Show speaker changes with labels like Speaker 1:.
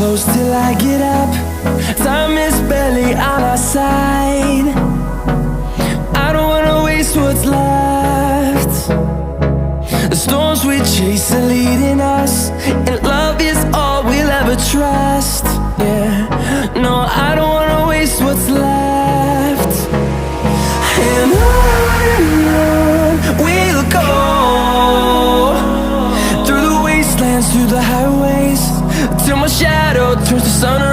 Speaker 1: close till I get up. Time is barely on our side. I don't wanna waste what's left. The storms we chase are leading us, and love is all we'll ever trust. Yeah, no, I don't wanna waste what's left. And on we'll go, through the wastelands, through the highways, till my shadow turns to sun